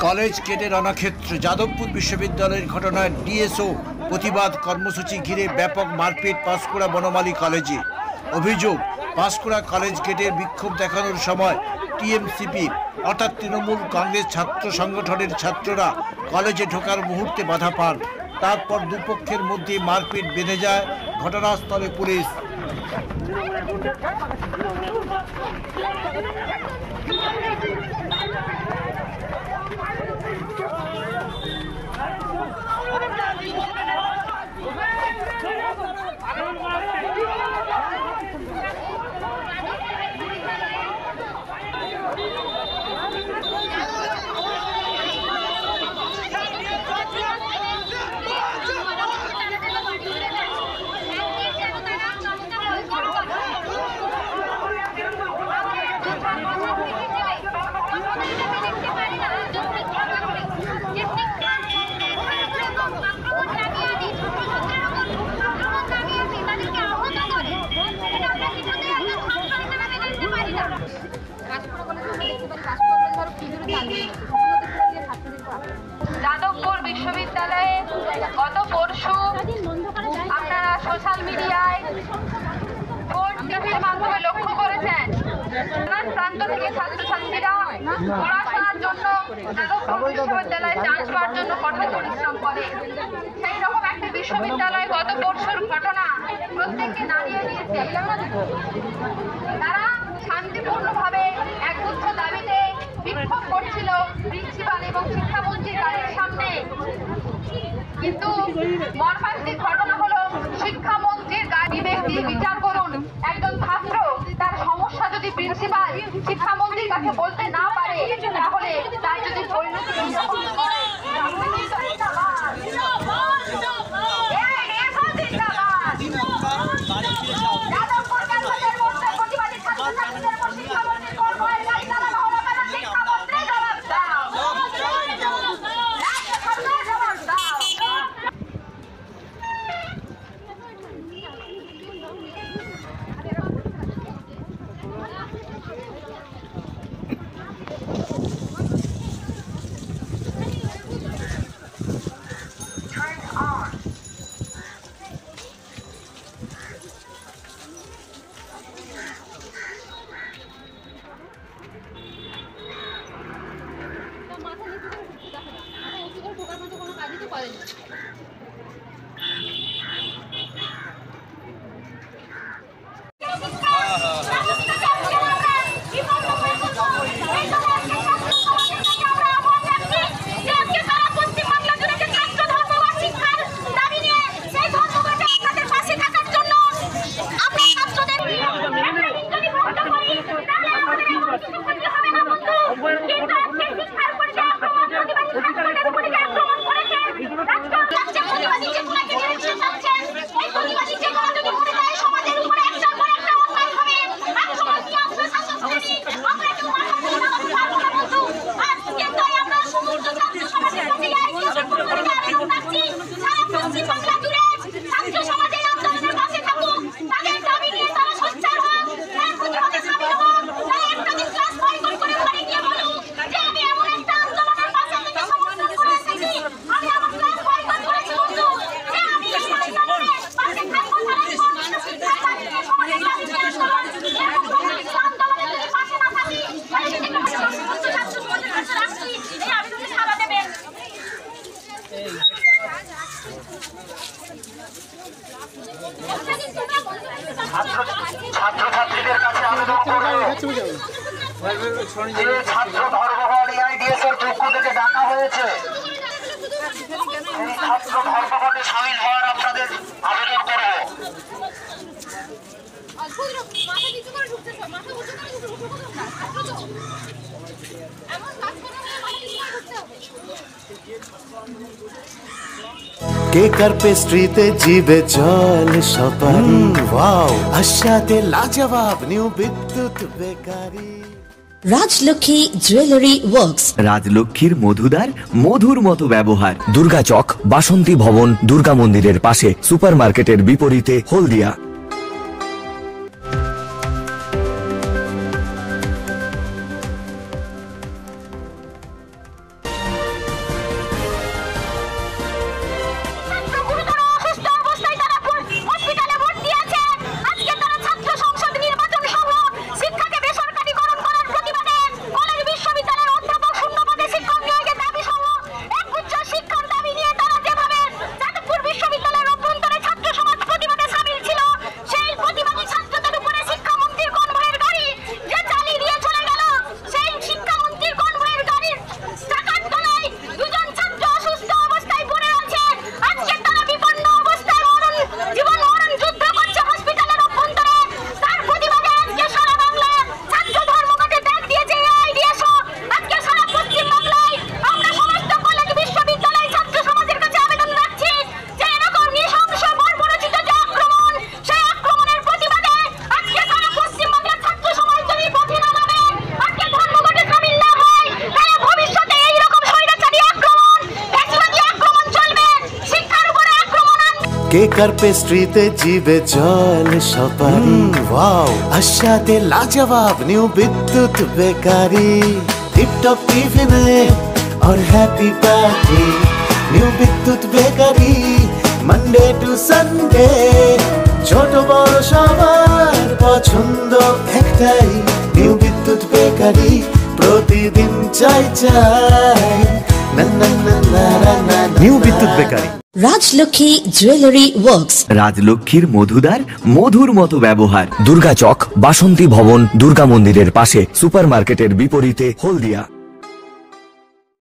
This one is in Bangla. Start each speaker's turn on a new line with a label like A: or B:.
A: কলেজ গেটে রণক্ষেত্র। যাদবপুর বিশ্ববিদ্যালয়ের ঘটনায় ডিএসও প্রতিবাদ কর্মসূচি ঘিরে ব্যাপক মারপিট পাঁশকুড়া বনমালী কলেজে। অভিযোগ, পাঁশকুড়া কলেজ গেটের বিক্ষোভ দেখানোর সময় টিএমসিপি অর্থাৎ তৃণমূল কংগ্রেস ছাত্র সংগঠনের ছাত্ররা কলেজে ঢোকার মুহূর্তে বাধা পান। তারপর দুপক্ষের মধ্যে মারপিট বেঁধে যায়। ঘটনাস্থলে পুলিশ।
B: যাদবপুর বিশ্ববিদ্যালয়ে গত পরশু আপনারা সোশ্যাল মিডিয়ায় ফোন টিভির মাধ্যমে লক্ষ্য করেছেন, নানান প্রান্ত থেকে ছাত্রছাত্রীরা পড়াশোনার জন্য যাদবপুর বিশ্ববিদ্যালয়ে চান্স পাওয়ার জন্য কঠোর পরিশ্রম করে। সেই রকম একটা বিশ্ববিদ্যালয়ে গত পরশুর ঘটনা প্রত্যেককে নাড়িয়ে দিয়েছে। তারা শান্তিপূর্ণভাবে একগুচ্ছ দাবিতে বিক্ষোভ করছিল প্রিন্সিপাল এবং শিক্ষামন্ত্রীর গাড়ির সামনে। কিন্তু মর্মান্তিক ঘটনা হলো, শিক্ষামন্ত্রীর গাড়ি ব্যক্তি বিচার করুন, একজন ছাত্র তার সমস্যা যদি প্রিন্সিপাল শিক্ষামন্ত্রীর কাছে বলতে না পারে, তাহলে তার যদি পরিণতি ছাত্রছাত্রীদের কাছে আবেদন করব, যে ছাত্র ধর্মঘট এআইডিএসের পক্ষ থেকে ডাকা হয়েছে, এই ছাত্র ধর্মঘটে সামিল হওয়ার আপনাদের আবেদন করব।
C: কেক আর পেস্ট্রিতে জিবে জল সপারি, ওয়াও আশাতে লাজবাব নিউ বিদ্যুৎ বেকারি।
D: রাজলক্ষ্মী জুয়েলারি ওয়ার্কস,
E: রাজলক্ষ্মীর মধুদার মধুর মতো ব্যবহার।
F: দুর্গা চক, বাসন্তী ভবন, দুর্গা মন্দিরের পাশে, সুপার মার্কেটের বিপরীতে, হলদিয়া।
C: কেক আর পেস্ট্রিতে জিবে জল সপারি ওয়াও আশাতে লাজবাব নিউ বিদ্যুৎ বেকারি টিপটপ টিফিনে और हैप्पी पार्टी নিউ বিদ্যুৎ বেকারি মানডে টু সানডে ছোট বড় সবার পছন্দ একটাই নিউ বিদ্যুৎ বেকারি প্রতিদিন চাই চাই না না না না না
F: নিউ বিদ্যুৎ বেকারি।
D: রাজলক্ষ্মী জুয়েলারি ওয়ার্কস,
E: রাজলক্ষ্মীর মধুদার মধুর মতো ব্যবহার।
F: দুর্গা চক, বাসন্তী ভবন, দুর্গা মন্দিরের পাশে, সুপার মার্কেটের বিপরীতে, হলদিয়া।